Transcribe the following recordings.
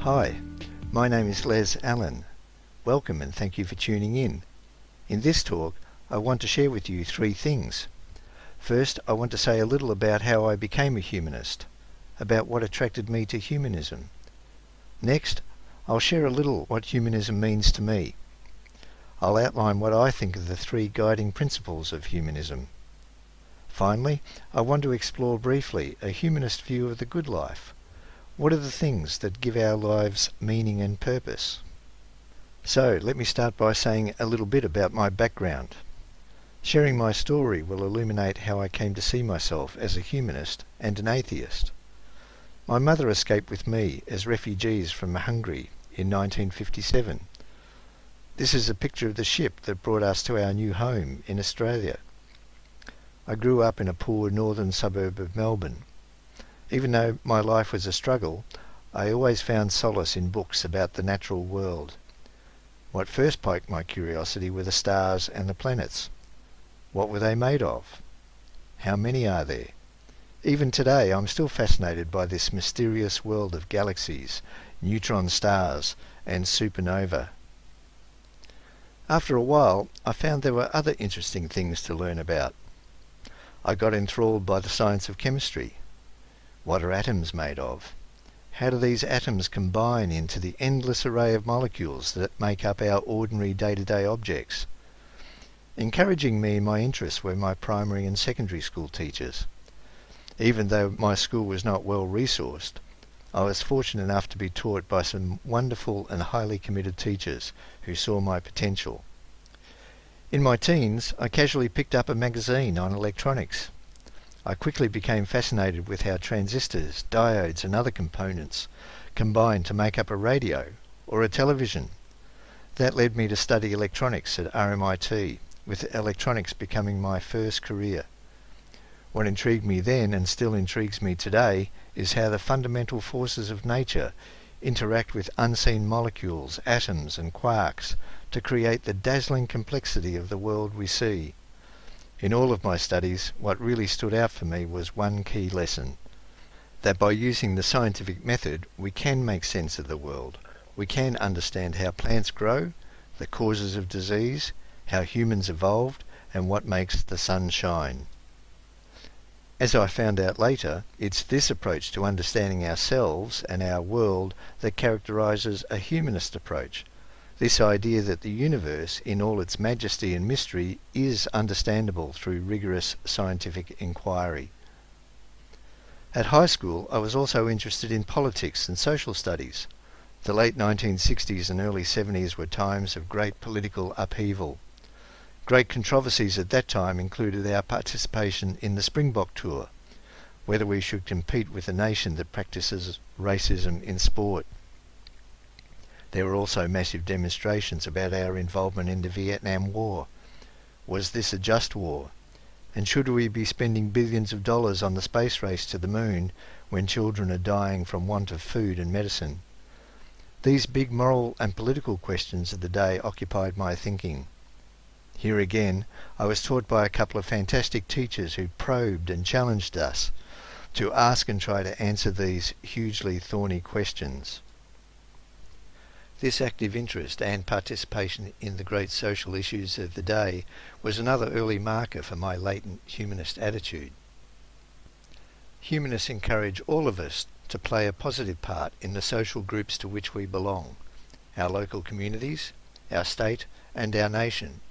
Hi, my name is Allan. Welcome and thank you for tuning in. In this talk, I want to share with you three things. First, I want to say a little about how I became a humanist, about what attracted me to humanism. Next, I'll share a little what humanism means to me. I'll outline what I think are the three guiding principles of humanism. Finally, I want to explore briefly a humanist view of the good life. What are the things that give our lives meaning and purpose? So, let me start by saying a little bit about my background. Sharing my story will illuminate how I came to see myself as a humanist and an atheist. My mother escaped with me as refugees from Hungary in 1957. This is a picture of the ship that brought us to our new home in Australia. I grew up in a poor northern suburb of Melbourne. Even though my life was a struggle, I always found solace in books about the natural world. What first piqued my curiosity were the stars and the planets. What were they made of? How many are there? Even today I'm still fascinated by this mysterious world of galaxies, neutron stars and supernova. After a while, I found there were other interesting things to learn about. I got enthralled by the science of chemistry. What are atoms made of? How do these atoms combine into the endless array of molecules that make up our ordinary day-to-day objects? Encouraging me in my interests were my primary and secondary school teachers. Even though my school was not well resourced, I was fortunate enough to be taught by some wonderful and highly committed teachers who saw my potential. In my teens, I casually picked up a magazine on electronics. I quickly became fascinated with how transistors, diodes and other components combine to make up a radio or a television. That led me to study electronics at RMIT, with electronics becoming my first career. What intrigued me then and still intrigues me today is how the fundamental forces of nature interact with unseen molecules, atoms and quarks to create the dazzling complexity of the world we see. In all of my studies, what really stood out for me was one key lesson: that by using the scientific method, we can make sense of the world. We can understand how plants grow, the causes of disease, how humans evolved, and what makes the sun shine. As I found out later, it's this approach to understanding ourselves and our world that characterizes a humanist approach. This idea that the universe, in all its majesty and mystery, is understandable through rigorous scientific inquiry. At high school, I was also interested in politics and social studies. The late 1960s and early 70s were times of great political upheaval. Great controversies at that time included our participation in the Springbok Tour, whether we should compete with a nation that practices racism in sport. There were also massive demonstrations about our involvement in the Vietnam War. Was this a just war? And should we be spending billions of dollars on the space race to the moon when children are dying from want of food and medicine? These big moral and political questions of the day occupied my thinking. Here again, I was taught by a couple of fantastic teachers who probed and challenged us to ask and try to answer these hugely thorny questions. This active interest and participation in the great social issues of the day was another early marker for my latent humanist attitude. Humanists encourage all of us to play a positive part in the social groups to which we belong, our local communities, our state and our nation.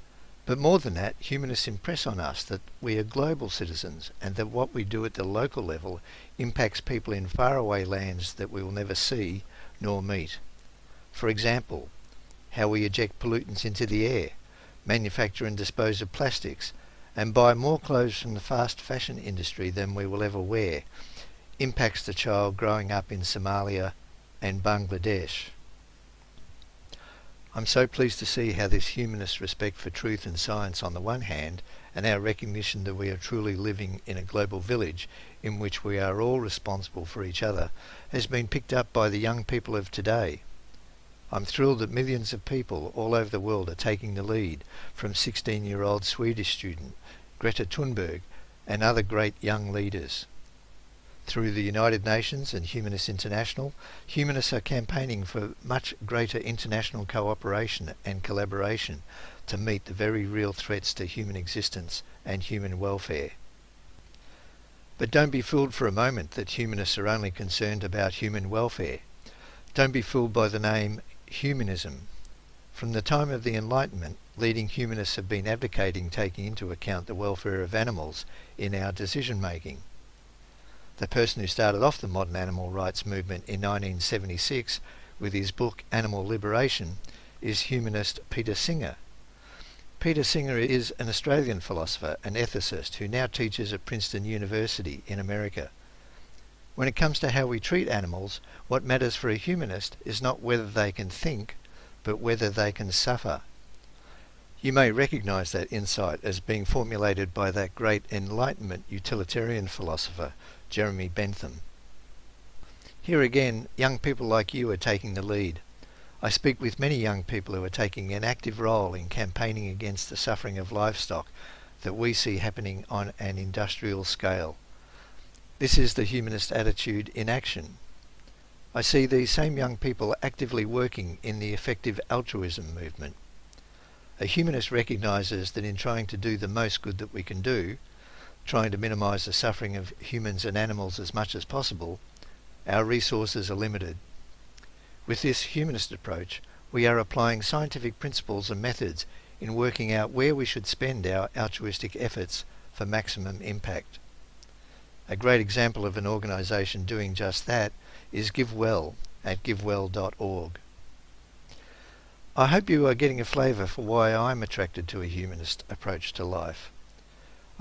But more than that, humanists impress on us that we are global citizens and that what we do at the local level impacts people in faraway lands that we will never see nor meet. For example, how we eject pollutants into the air, manufacture and dispose of plastics, and buy more clothes from the fast fashion industry than we will ever wear, impacts the child growing up in Somalia and Bangladesh. I'm so pleased to see how this humanist respect for truth and science on the one hand, and our recognition that we are truly living in a global village in which we are all responsible for each other, has been picked up by the young people of today. I'm thrilled that millions of people all over the world are taking the lead, from 16-year-old Swedish student Greta Thunberg and other great young leaders. Through the United Nations and Humanist International, humanists are campaigning for much greater international cooperation and collaboration to meet the very real threats to human existence and human welfare. But don't be fooled for a moment that humanists are only concerned about human welfare. Don't be fooled by the name humanism. From the time of the Enlightenment, leading humanists have been advocating taking into account the welfare of animals in our decision making. The person who started off the modern animal rights movement in 1976 with his book Animal Liberation is humanist Peter Singer. Peter Singer is an Australian philosopher and ethicist who now teaches at Princeton University in America. When it comes to how we treat animals, what matters for a humanist is not whether they can think, but whether they can suffer. You may recognise that insight as being formulated by that great Enlightenment utilitarian philosopher, Jeremy Bentham. Here again, young people like you are taking the lead. I speak with many young people who are taking an active role in campaigning against the suffering of livestock that we see happening on an industrial scale. This is the humanist attitude in action. I see these same young people actively working in the effective altruism movement. A humanist recognises that in trying to do the most good that we can do, trying to minimise the suffering of humans and animals as much as possible, our resources are limited. With this humanist approach, we are applying scientific principles and methods in working out where we should spend our altruistic efforts for maximum impact. A great example of an organisation doing just that is GiveWell at givewell.org. I hope you are getting a flavour for why I'm attracted to a humanist approach to life.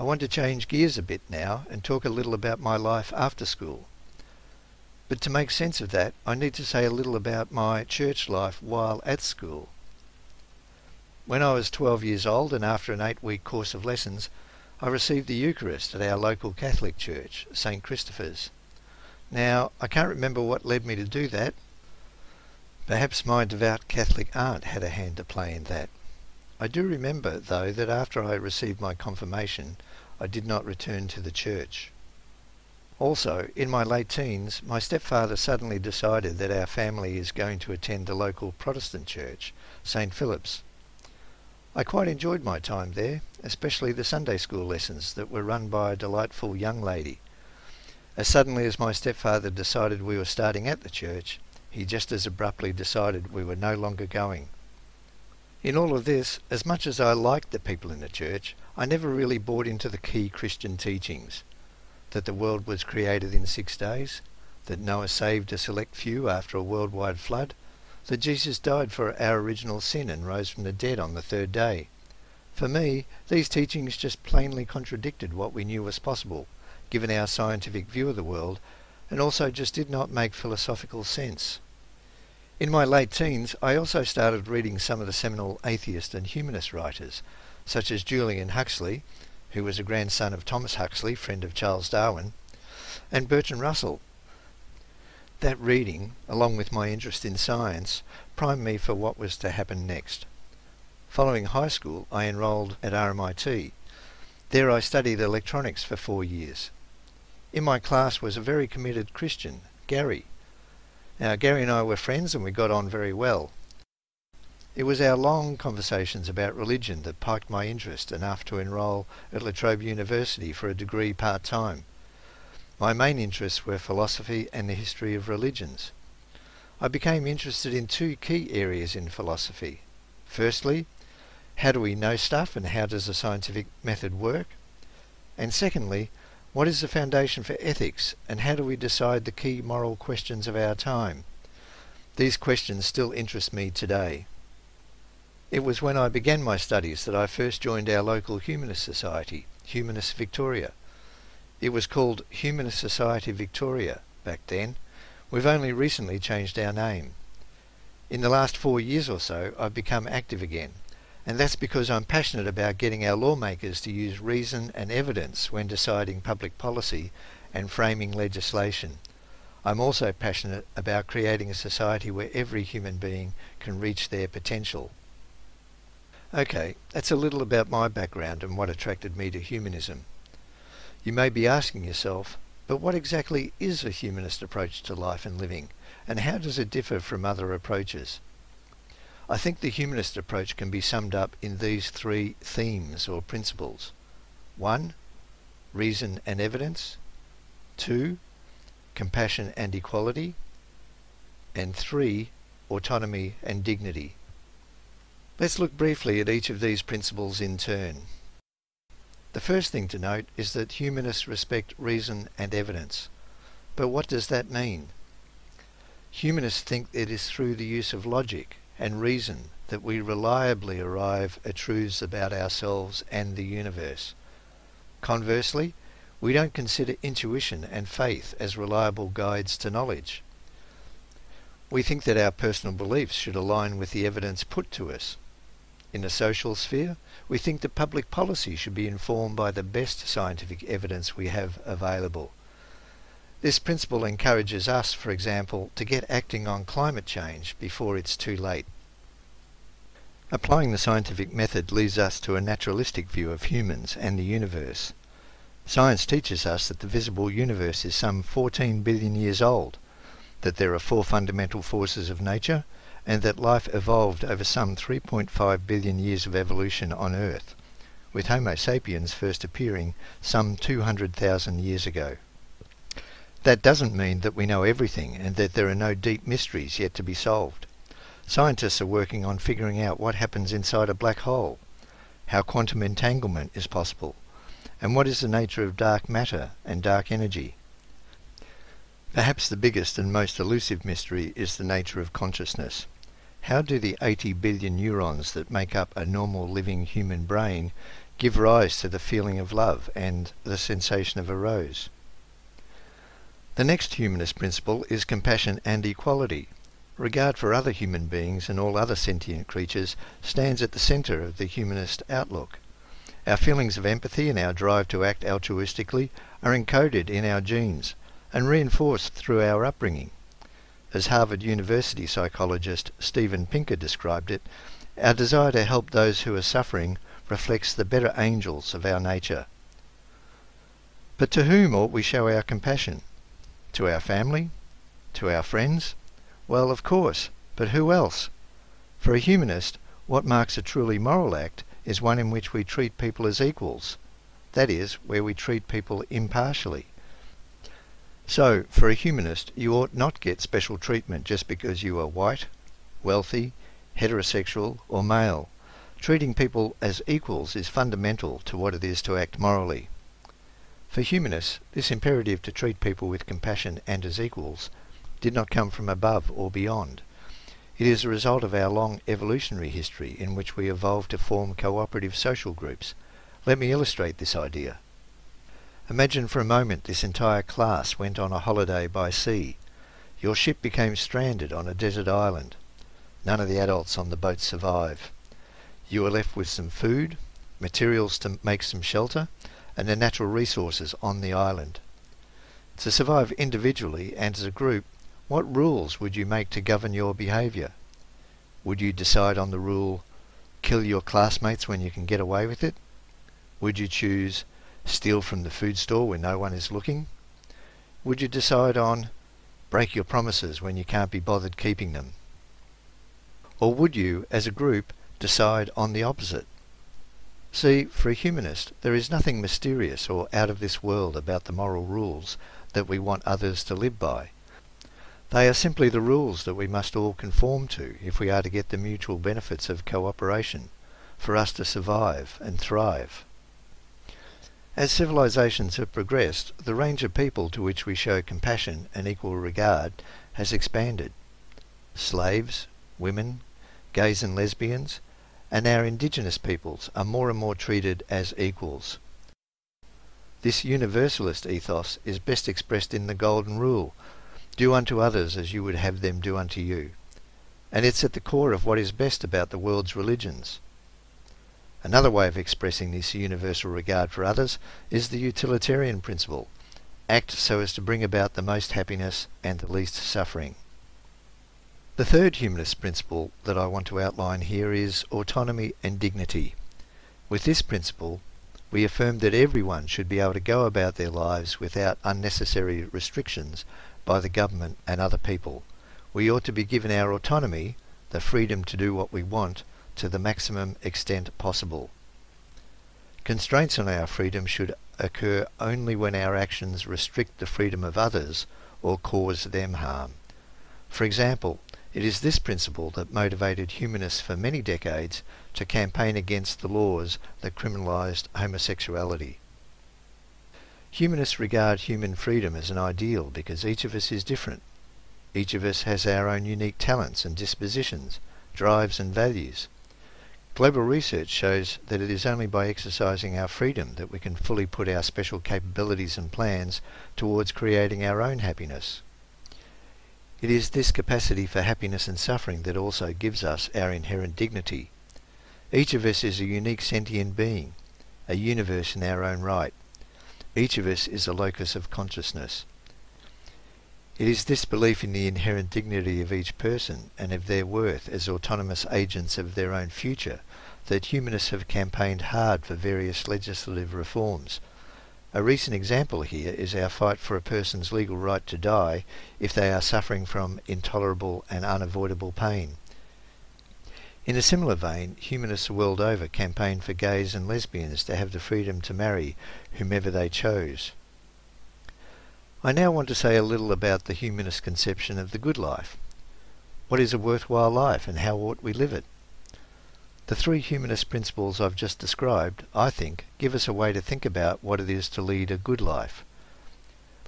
I want to change gears a bit now and talk a little about my life after school. But to make sense of that, I need to say a little about my church life while at school. When I was 12 years old and after an 8-week course of lessons, I received the Eucharist at our local Catholic church, St. Christopher's. Now, I can't remember what led me to do that. Perhaps my devout Catholic aunt had a hand to play in that. I do remember, though, that after I received my confirmation, I did not return to the church. Also, in my late teens, my stepfather suddenly decided that our family is going to attend a local Protestant church, St. Philip's. I quite enjoyed my time there, especially the Sunday school lessons that were run by a delightful young lady. As suddenly as my stepfather decided we were starting at the church, he just as abruptly decided we were no longer going. In all of this, as much as I liked the people in the church, I never really bought into the key Christian teachings. That the world was created in 6 days, that Noah saved a select few after a worldwide flood, that Jesus died for our original sin and rose from the dead on the 3rd day. For me, these teachings just plainly contradicted what we knew was possible, given our scientific view of the world, and also just did not make philosophical sense. In my late teens, I also started reading some of the seminal atheist and humanist writers, such as Julian Huxley, who was a grandson of Thomas Huxley, friend of Charles Darwin, and Bertrand Russell. That reading, along with my interest in science, primed me for what was to happen next. Following high school, I enrolled at RMIT. There I studied electronics for 4 years. In my class was a very committed Christian, Gary. Now, Gary and I were friends and we got on very well. It was our long conversations about religion that piqued my interest enough to enrol at La Trobe University for a degree part-time. My main interests were philosophy and the history of religions. I became interested in 2 key areas in philosophy. Firstly, how do we know stuff and how does the scientific method work? And secondly, what is the foundation for ethics and how do we decide the key moral questions of our time? These questions still interest me today. It was when I began my studies that I first joined our local Humanist Society, Humanist Victoria. It was called Humanist Society Victoria back then. We've only recently changed our name. In the last 4 years or so, I've become active again, and that's because I'm passionate about getting our lawmakers to use reason and evidence when deciding public policy and framing legislation. I'm also passionate about creating a society where every human being can reach their potential. Okay, that's a little about my background and what attracted me to humanism. You may be asking yourself, But what exactly is a humanist approach to life and living, and how does it differ from other approaches? I think the humanist approach can be summed up in these three themes or principles. 1. Reason and evidence. 2. Compassion and equality. And 3. Autonomy and dignity. Let's look briefly at each of these principles in turn. The first thing to note is that humanists respect reason and evidence. But what does that mean? Humanists think it is through the use of logic and reason that we reliably arrive at truths about ourselves and the universe. Conversely, we don't consider intuition and faith as reliable guides to knowledge. We think that our personal beliefs should align with the evidence put to us. In the social sphere, we think that public policy should be informed by the best scientific evidence we have available. This principle encourages us, for example, to get acting on climate change before it's too late. Applying the scientific method leads us to a naturalistic view of humans and the universe. Science teaches us that the visible universe is some 14 billion years old, that there are 4 fundamental forces of nature, and that life evolved over some 3.5 billion years of evolution on Earth, with Homo sapiens first appearing some 200,000 years ago. That doesn't mean that we know everything and that there are no deep mysteries yet to be solved. Scientists are working on figuring out what happens inside a black hole, how quantum entanglement is possible, and what is the nature of dark matter and dark energy. Perhaps the biggest and most elusive mystery is the nature of consciousness. How do the 80 billion neurons that make up a normal living human brain give rise to the feeling of love and the sensation of a rose? The next humanist principle is compassion and equality. Regard for other human beings and all other sentient creatures stands at the centre of the humanist outlook. Our feelings of empathy and our drive to act altruistically are encoded in our genes and reinforced through our upbringing. As Harvard University psychologist Steven Pinker described it, our desire to help those who are suffering reflects the better angels of our nature. But to whom ought we show our compassion? To our family? To our friends? Well, of course, but who else? For a humanist, what marks a truly moral act is one in which we treat people as equals, that is, where we treat people impartially. So, for a humanist, you ought not get special treatment just because you are white, wealthy, heterosexual, or male. Treating people as equals is fundamental to what it is to act morally. For humanists, this imperative to treat people with compassion and as equals did not come from above or beyond. It is a result of our long evolutionary history in which we evolved to form cooperative social groups. Let me illustrate this idea. Imagine for a moment this entire class went on a holiday by sea. Your ship became stranded on a desert island. None of the adults on the boat survive. You are left with some food, materials to make some shelter, and the natural resources on the island. To survive individually and as a group, what rules would you make to govern your behaviour? Would you decide on the rule, kill your classmates when you can get away with it? Would you choose, steal from the food store when no one is looking? Would you decide on, break your promises when you can't be bothered keeping them? Or would you, as a group, decide on the opposite? See, for a humanist, there is nothing mysterious or out of this world about the moral rules that we want others to live by. They are simply the rules that we must all conform to if we are to get the mutual benefits of cooperation, for us to survive and thrive. As civilizations have progressed, the range of people to which we show compassion and equal regard has expanded. Slaves, women, gays and lesbians, and our indigenous peoples are more and more treated as equals. This universalist ethos is best expressed in the Golden Rule, do unto others as you would have them do unto you. And it's at the core of what is best about the world's religions. Another way of expressing this universal regard for others is the utilitarian principle. Act so as to bring about the most happiness and the least suffering. The third humanist principle that I want to outline here is autonomy and dignity. With this principle, We affirmed that everyone should be able to go about their lives without unnecessary restrictions by the government and other people. We ought to be given our autonomy, the freedom to do what we want, to the maximum extent possible. Constraints on our freedom should occur only when our actions restrict the freedom of others or cause them harm. For example, it is this principle that motivated humanists for many decades to campaign against the laws that criminalised homosexuality. Humanists regard human freedom as an ideal because each of us is different. Each of us has our own unique talents and dispositions, drives and values. Global research shows that it is only by exercising our freedom that we can fully put our special capabilities and plans towards creating our own happiness. It is this capacity for happiness and suffering that also gives us our inherent dignity. Each of us is a unique sentient being, a universe in our own right. Each of us is a locus of consciousness. It is this belief in the inherent dignity of each person and of their worth as autonomous agents of their own future that humanists have campaigned hard for various legislative reforms. A recent example here is our fight for a person's legal right to die if they are suffering from intolerable and unavoidable pain. In a similar vein, humanists the world over campaigned for gays and lesbians to have the freedom to marry whomever they chose. I now want to say a little about the humanist conception of the good life. What is a worthwhile life and how ought we live it? The three humanist principles I've just described, I think, give us a way to think about what it is to lead a good life.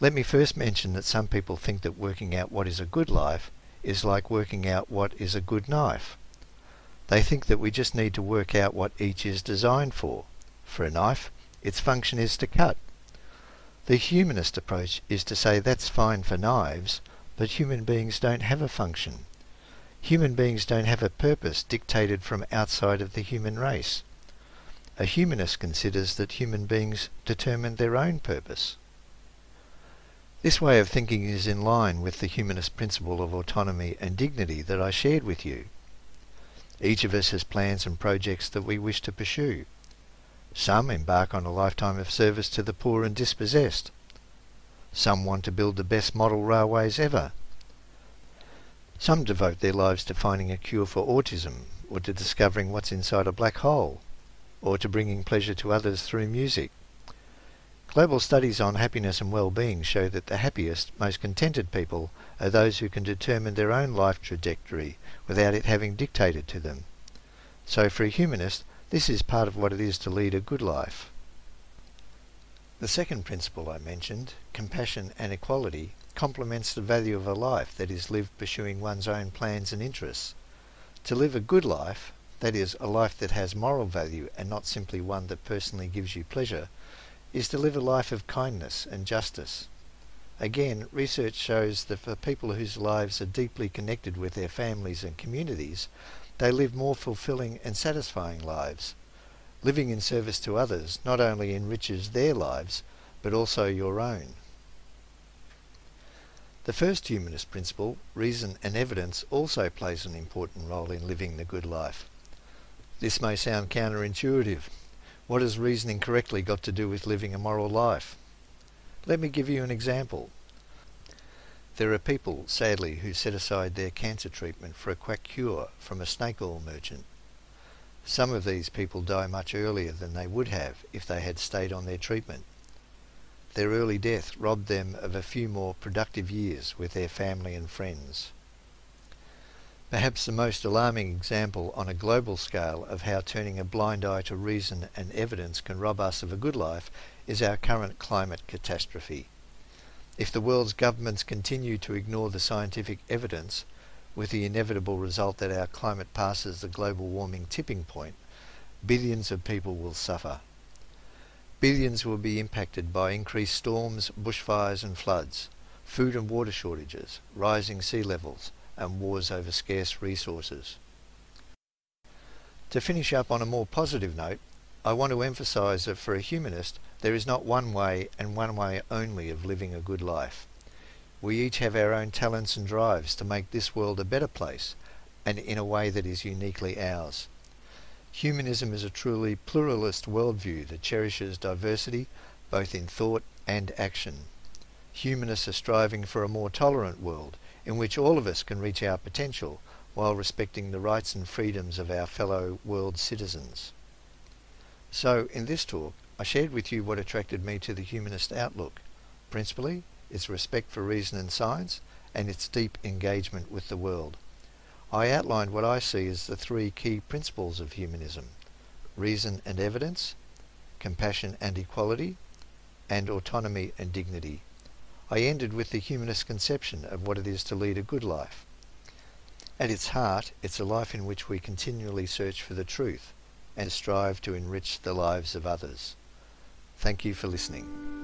Let me first mention that some people think that working out what is a good life is like working out what is a good knife. They think that we just need to work out what each is designed for. For a knife, its function is to cut. The humanist approach is to say that's fine for knives, but human beings don't have a function. Human beings don't have a purpose dictated from outside of the human race. A humanist considers that human beings determine their own purpose. This way of thinking is in line with the humanist principle of autonomy and dignity that I shared with you. Each of us has plans and projects that we wish to pursue. Some embark on a lifetime of service to the poor and dispossessed. Some want to build the best model railways ever. Some devote their lives to finding a cure for autism, or to discovering what's inside a black hole, or to bringing pleasure to others through music. Global studies on happiness and well-being show that the happiest, most contented people are those who can determine their own life trajectory without it having dictated to them. So for a humanist, this is part of what it is to lead a good life. The second principle I mentioned, compassion and equality, complements the value of a life that is lived pursuing one's own plans and interests. To live a good life, that is, a life that has moral value and not simply one that personally gives you pleasure, is to live a life of kindness and justice. Again, research shows that for people whose lives are deeply connected with their families and communities, they live more fulfilling and satisfying lives. Living in service to others not only enriches their lives, but also your own. The first humanist principle, reason and evidence, also plays an important role in living the good life. This may sound counterintuitive. What has reasoning correctly got to do with living a moral life? Let me give you an example. There are people, sadly, who set aside their cancer treatment for a quack cure from a snake oil merchant. Some of these people die much earlier than they would have if they had stayed on their treatment. Their early death robbed them of a few more productive years with their family and friends. Perhaps the most alarming example on a global scale of how turning a blind eye to reason and evidence can rob us of a good life is our current climate catastrophe. If the world's governments continue to ignore the scientific evidence, with the inevitable result that our climate passes the global warming tipping point, billions of people will suffer. Billions will be impacted by increased storms, bushfires and floods, food and water shortages, rising sea levels, and wars over scarce resources. To finish up on a more positive note, I want to emphasise that for a humanist, there is not one way and one way only of living a good life. We each have our own talents and drives to make this world a better place, and in a way that is uniquely ours. Humanism is a truly pluralist worldview that cherishes diversity both in thought and action. Humanists are striving for a more tolerant world in which all of us can reach our potential while respecting the rights and freedoms of our fellow world citizens. So, in this talk, I shared with you what attracted me to the humanist outlook. Principally, its respect for reason and science and its deep engagement with the world. I outlined what I see as the three key principles of humanism: reason and evidence, compassion and equality, and autonomy and dignity. I ended with the humanist conception of what it is to lead a good life. At its heart, it's a life in which we continually search for the truth and strive to enrich the lives of others. Thank you for listening.